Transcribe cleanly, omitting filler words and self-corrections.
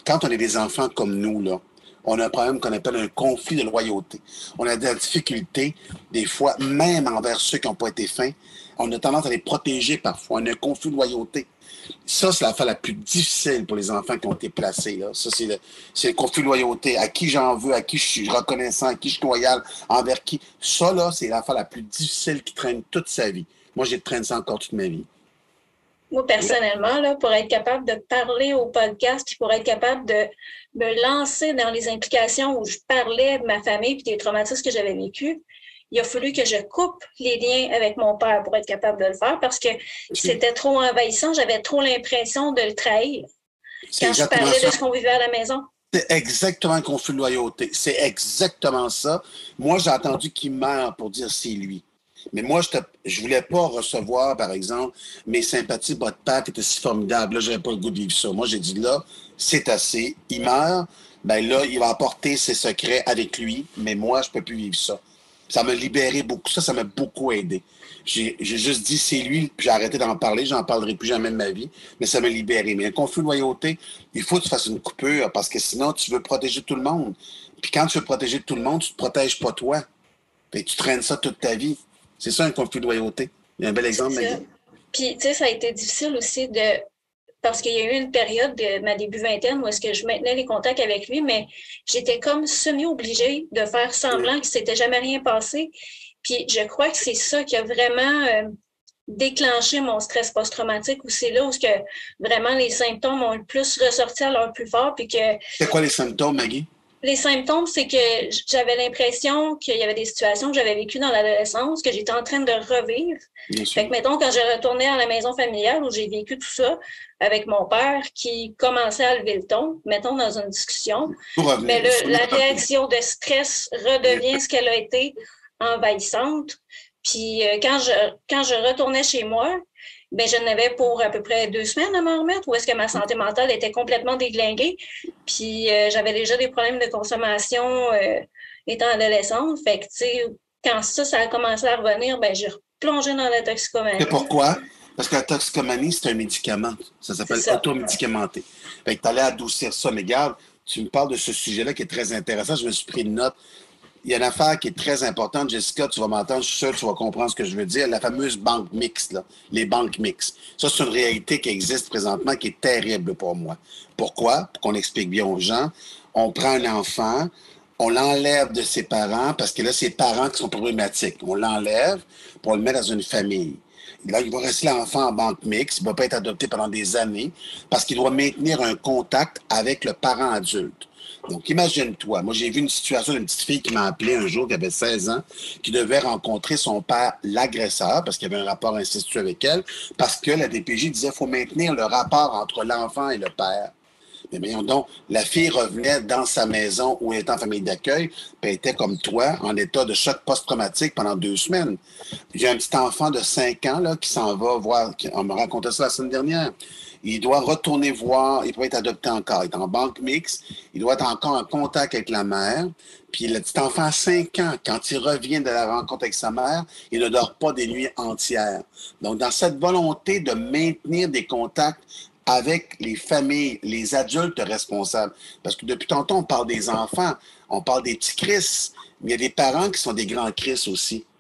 quand on est des enfants comme nous, là, on a un problème qu'on appelle un conflit de loyauté. On a de la difficulté, des fois, même envers ceux qui n'ont pas été fins. On a tendance à les protéger parfois. On a un conflit de loyauté. Ça, c'est l'affaire la plus difficile pour les enfants qui ont été placés. Là. Ça, c'est le conflit de loyauté. À qui j'en veux, à qui je suis reconnaissant, à qui je suis loyal, envers qui. Ça, là, c'est l'affaire la plus difficile qui traîne toute sa vie. Moi, j'ai traîné ça encore toute ma vie. Moi, personnellement, là, pour être capable de parler au podcast, puis pour être capable de me lancer dans les implications où je parlais de ma famille et des traumatismes que j'avais vécus, il a fallu que je coupe les liens avec mon père pour être capable de le faire parce que c'était trop envahissant. J'avais trop l'impression de le trahir C'est quand je exactement parlais de ça. ce qu'on vivait à la maison. C'est exactement un conflit de loyauté. C'est exactement ça. Moi, j'ai entendu qu'il meurt pour dire c'est lui. Mais moi, je voulais pas recevoir, par exemple, mes sympathies de votre père qui étaient si formidables. Là, j'avais pas le goût de vivre ça. Moi, j'ai dit là, c'est assez. Il meurt, ben là, il va apporter ses secrets avec lui, mais moi, je peux plus vivre ça. Ça m'a libéré beaucoup. Ça m'a beaucoup aidé. J'ai juste dit c'est lui, puis j'ai arrêté d'en parler. J'en parlerai plus jamais de ma vie, mais ça m'a libéré. Mais un conflit de loyauté, il faut que tu fasses une coupure parce que sinon, tu veux protéger tout le monde. Puis quand tu veux protéger tout le monde, tu ne te protèges pas toi. Puis tu traînes ça toute ta vie. C'est ça un conflit de loyauté. Il y a un bel exemple, C'est ça. Maggie. Puis, tu sais, ça a été difficile aussi de parce qu'il y a eu une période de ma début vingtaine où est-ce que je maintenais les contacts avec lui, mais j'étais comme semi-obligée de faire semblant qu'il ne s'était jamais rien passé. Puis je crois que c'est ça qui a vraiment déclenché mon stress post-traumatique, où c'est là où que vraiment les symptômes ont le plus ressorti à leur plus fort, puis que C'est quoi les symptômes, Maggie? les symptômes, c'est que j'avais l'impression qu'il y avait des situations que j'avais vécues dans l'adolescence, que j'étais en train de revivre. Bien Fait sûr. que, mettons, quand je retournais à la maison familiale où j'ai vécu tout ça avec mon père qui commençait à lever le ton, mettons, dans une discussion, Tout mais revenir. là, la réaction de stress redevient ce qu'elle a été envahissante. Puis quand je retournais chez moi, ben, je n'avais pour à peu près 2 semaines à m'en remettre, où est-ce que ma santé mentale était complètement déglinguée. Puis j'avais déjà des problèmes de consommation étant adolescente. Fait que, tu sais, quand ça a commencé à revenir, ben, j'ai replongé dans la C'est toxicomanie. pourquoi? Parce que la toxicomanie, c'est un médicament. Ça C'est s'appelle ça. automédicamenté. Fait que tu allais adoucir ça. Mais regarde, tu me parles de ce sujet-là qui est très intéressant. Je me suis pris une note. Il y a une affaire qui est très importante, Jessica, tu vas m'entendre, je suis sûr que tu vas comprendre ce que je veux dire, la fameuse banque mixte, là, les banques mixtes. Ça, c'est une réalité qui existe présentement, qui est terrible pour moi. Pourquoi? Pour qu'on explique bien aux gens, on prend un enfant, on l'enlève de ses parents, parce que là, c'est ses parents qui sont problématiques. On l'enlève pour le mettre dans une famille. Là, il va rester l'enfant en banque mixte, il ne va pas être adopté pendant des années, parce qu'il doit maintenir un contact avec le parent adulte. Donc, imagine-toi, moi, j'ai vu une situation d'une petite fille qui m'a appelé un jour, qui avait 16 ans, qui devait rencontrer son père, l'agresseur, parce qu'il y avait un rapport incestueux avec elle, parce que la DPJ disait qu'il faut maintenir le rapport entre l'enfant et le père. Mais voyons donc, la fille revenait dans sa maison où elle était en famille d'accueil, puis elle était comme toi, en état de choc post-traumatique pendant 2 semaines. J'ai un petit enfant de 5 ans là, qui s'en va voir, on me racontait ça la semaine dernière. Il doit retourner voir, il peut être adopté encore. Il est en banque mixte, il doit être encore en contact avec la mère. Puis le petit enfant a 5 ans, quand il revient de la rencontre avec sa mère, il ne dort pas des nuits entières. Donc, dans cette volonté de maintenir des contacts avec les familles, les adultes responsables. Parce que depuis tantôt, on parle des enfants, on parle des petits Chris, mais il y a des parents qui sont des grands Chris aussi.